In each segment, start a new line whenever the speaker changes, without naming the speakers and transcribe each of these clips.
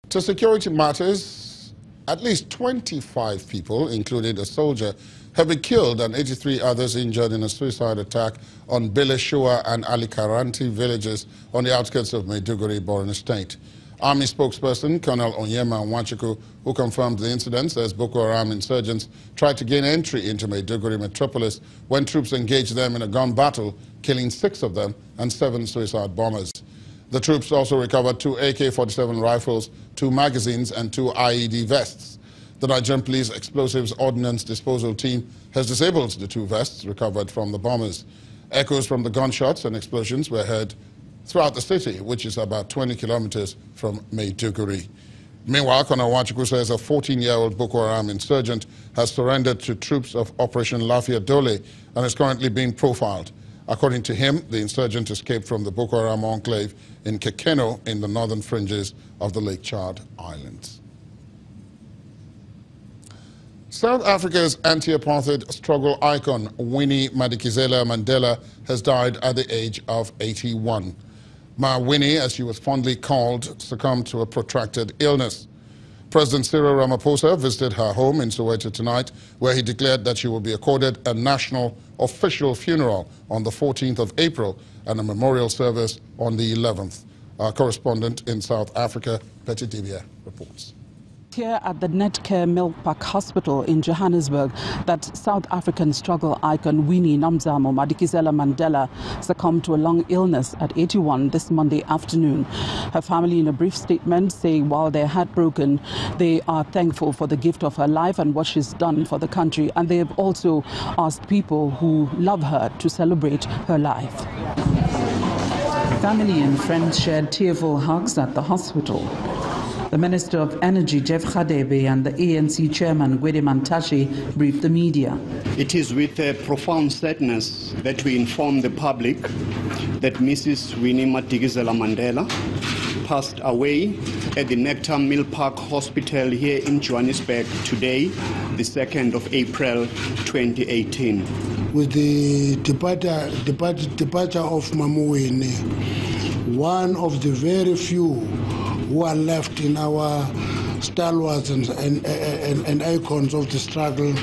To security matters, at least 25 people, including a soldier, have been killed and 83 others injured in a suicide attack on Beleshua and Alikaranti villages on the outskirts of Maiduguri, Borno State. Army spokesperson Colonel Onyema Nwachukwu, who confirmed the incident, says Boko Haram insurgents tried to gain entry into Maiduguri metropolis when troops engaged them in a gun battle, killing 6 of them and 7 suicide bombers. The troops also recovered 2 AK-47 rifles, 2 magazines and 2 IED vests. The Nigerian Police Explosives Ordnance Disposal Team has disabled the 2 vests recovered from the bombers. Echoes from the gunshots and explosions were heard throughout the city, which is about 20 kilometers from Maiduguri. Meanwhile, Colonel Nwachukwu says a 14-year-old Boko Haram insurgent has surrendered to troops of Operation Lafia Dole and is currently being profiled. According to him, the insurgent escaped from the Boko Haram enclave in Kekeno in the northern fringes of the Lake Chad Islands. South Africa's anti-apartheid struggle icon, Winnie Mandela, has died at the age of 81. Winnie, as she was fondly called, succumbed to a protracted illness. President Cyril Ramaphosa visited her home in Soweto tonight, where he declared that she will be accorded a national official funeral on the 14th of April and a memorial service on the 11th. Our correspondent in South Africa, Pt.3, reports.
Here at the Netcare Milk Park Hospital in Johannesburg, that South African struggle icon Winnie Mandela succumbed to a long illness at 81 this Monday afternoon. Her family, in a brief statement, say while they're heartbroken, they are thankful for the gift of her life and what she's done for the country, and they have also asked people who love her to celebrate her life. Family and friends shared tearful hugs at the hospital. The Minister of Energy, Jeff Radebe, and the ANC Chairman, Gwede Mantashe, briefed the media.
It is with a profound sadness that we inform the public that Mrs. Winnie Mandela passed away at the Nectar Mill Park Hospital here in Johannesburg today, the 2nd of April 2018.
With the departure of Mama Winnie, one of the very few who are left in our stalwarts and icons of the struggle.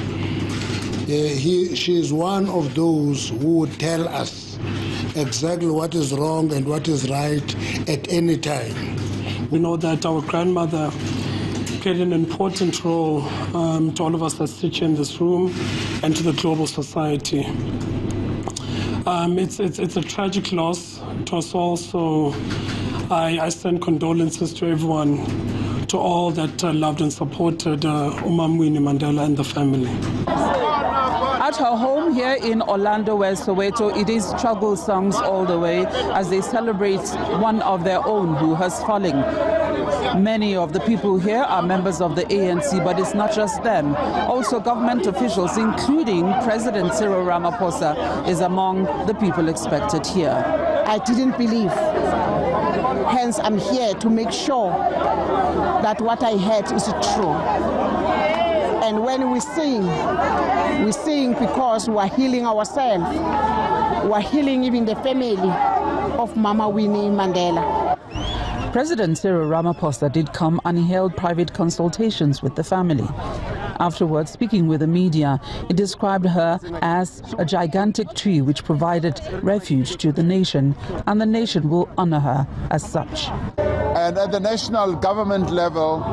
She is one of those who would tell us exactly what is wrong and what is right at any time.
We know that our grandmother played an important role to all of us that sit in this room and to the global society. It's a tragic loss to us all, so I send condolences to everyone, to all that loved and supported Winnie Mandela and the family.
At her home here in Orlando, West Soweto, it is struggle songs all the way as they celebrate one of their own who has fallen. Many of the people here are members of the ANC, but it's not just them. Also, government officials, including President Cyril Ramaphosa, is among the people expected here.
I didn't believe. Hence, I'm here to make sure that what I heard is true. And when we sing because we are healing ourselves. We are healing even the family of Mama Winnie Mandela.
President Cyril Ramaphosa did come and he held private consultations with the family. Afterwards, speaking with the media, he described her as a gigantic tree which provided refuge to the nation, and the nation will honor her as such.
And at the national government level,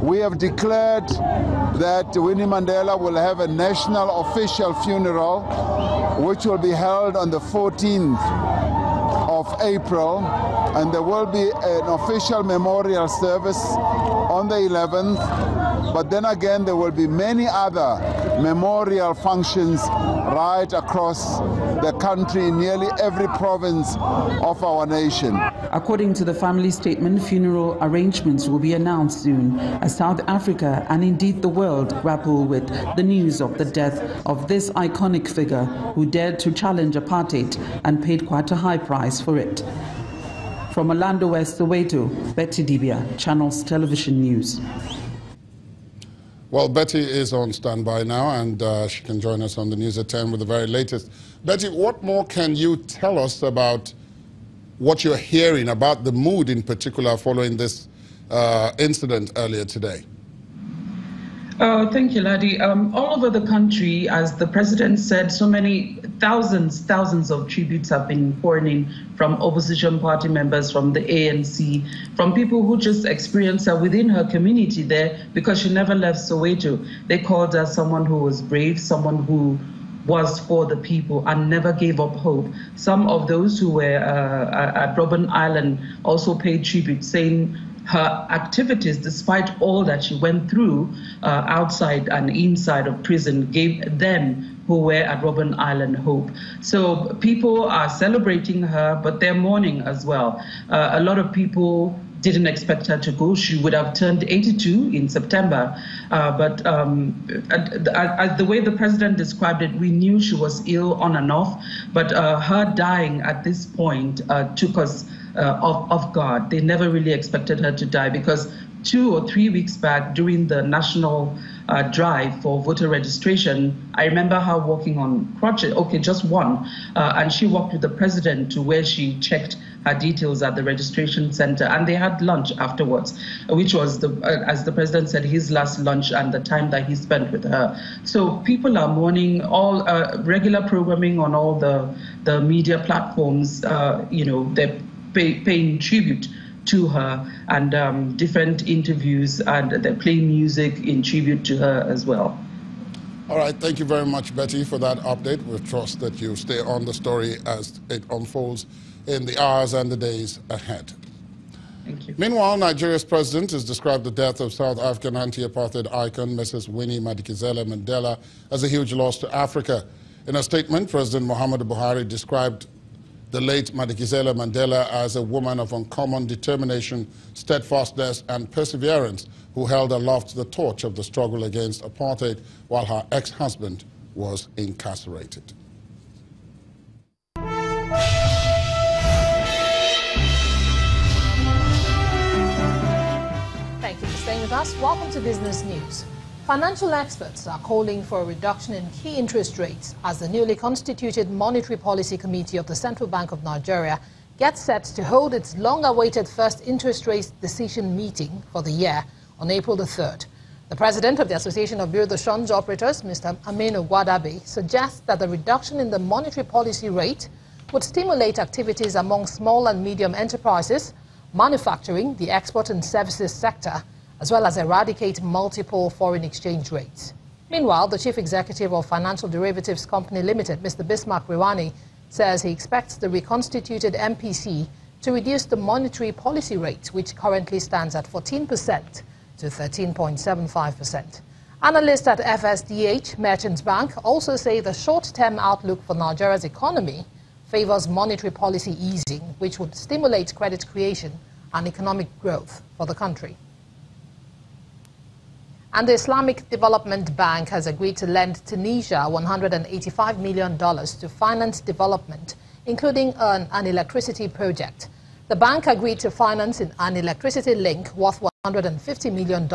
we have declared that Winnie Mandela will have a national official funeral, which will be held on the 14th of April, and there will be an official memorial service on the 11th. But then again, there will be many other memorial functions right across the country, in nearly every province of our nation.
According to the family statement, funeral arrangements will be announced soon as South Africa and indeed the world grapple with the news of the death of this iconic figure who dared to challenge apartheid and paid quite a high price for it. From Orlando, West Soweto, Pt.3, Channels Television News.
Well, Betty is on standby now, and she can join us on the news at 10 with the very latest. Betty, what more can you tell us about what you're hearing, about the mood in particular following this incident earlier today.
Thank you, Ladi. All over the country, as the president said, so many thousands of tributes have been pouring in from opposition party members, from the ANC, from people who just experienced her within her community there, because she never left Soweto. They called her someone who was brave, someone who was for the people and never gave up hope. Some of those who were at Robben Island also paid tribute, saying her activities, despite all that she went through outside and inside of prison, gave them who were at Robben Island hope. So people are celebrating her, but they're mourning as well. A lot of people didn't expect her to go. She would have turned 82 in September. But the way the president described it, we knew she was ill on and off. But her dying at this point took us off guard. They never really expected her to die, because 2 or 3 weeks back, during the national drive for voter registration, I remember her walking on crutches, okay, just one, and she walked with the president to where she checked her details at the registration center, and they had lunch afterwards, which was, as the president said, his last lunch and the time that he spent with her. So people are mourning. All regular programming on all the media platforms, they're paying tribute to her, and different interviews, and they're playing music in tribute to her as well.
All right, thank you very much, Betty, for that update. We trust that you stay on the story as it unfolds in the hours and the days ahead.
Thank you.
Meanwhile, Nigeria's president has described the death of South African anti-apartheid icon Mrs. Winnie Mandela as a huge loss to Africa. In a statement, President Muhammadu Buhari described the late Madikizela Mandela as a woman of uncommon determination, steadfastness, and perseverance, who held aloft the torch of the struggle against apartheid while her ex-husband was incarcerated.
Thank you for staying with us. Welcome to Business News. Financial experts are calling for a reduction in key interest rates as the newly constituted Monetary Policy Committee of the Central Bank of Nigeria gets set to hold its long-awaited first interest rate decision meeting for the year on April the 3rd. The president of the Association of Bureau de Change Operators, Mr. Aminu Gwadabe, suggests that the reduction in the monetary policy rate would stimulate activities among small and medium enterprises, manufacturing, the export and services sector, as well as eradicate multiple foreign exchange rates. Meanwhile, the chief executive of Financial Derivatives Company Limited, Mr. Bismarck Riwani, says he expects the reconstituted MPC to reduce the monetary policy rate, which currently stands at 14%, to 13.75%. Analysts at FSDH Merchants Bank also say the short-term outlook for Nigeria's economy favors monetary policy easing, which would stimulate credit creation and economic growth for the country. And the Islamic Development Bank has agreed to lend Tunisia $185 million to finance development, including an electricity project. The bank agreed to finance an electricity link worth $150 million,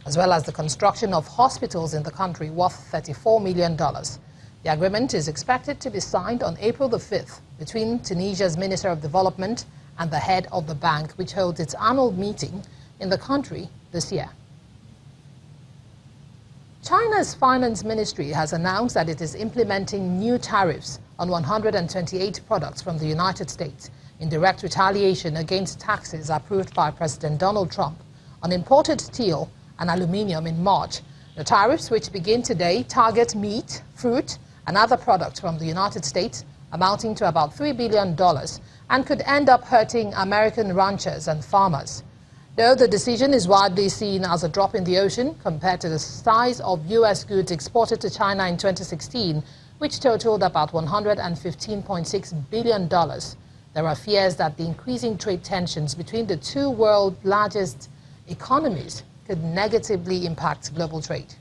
as well as the construction of hospitals in the country worth $34 million. The agreement is expected to be signed on April the 5th between Tunisia's Minister of Development and the head of the bank, which holds its annual meeting in the country this year. China's Finance Ministry has announced that it is implementing new tariffs on 128 products from the United States in direct retaliation against taxes approved by President Donald Trump on imported steel and aluminium in March. The tariffs, which begin today, target meat, fruit, and other products from the United States, amounting to about $3 billion, and could end up hurting American ranchers and farmers. Though the decision is widely seen as a drop in the ocean compared to the size of U.S. goods exported to China in 2016, which totaled about $115.6 billion, there are fears that the increasing trade tensions between the two world's largest economies could negatively impact global trade.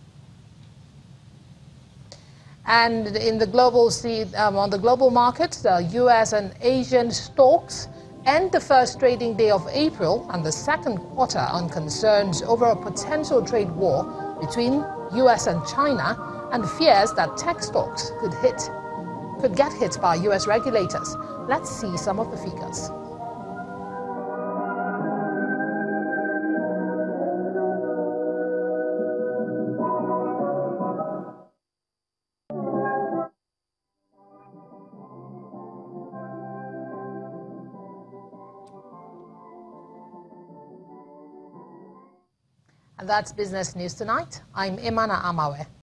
And in the global on the global market, U.S. and Asian stocks end the first trading day of April and the second quarter on concerns over a potential trade war between U.S. and China, and fears that tech stocks could get hit by U.S. regulators. Let's see some of the figures. And that's Business News Tonight. I'm Emana Amawe.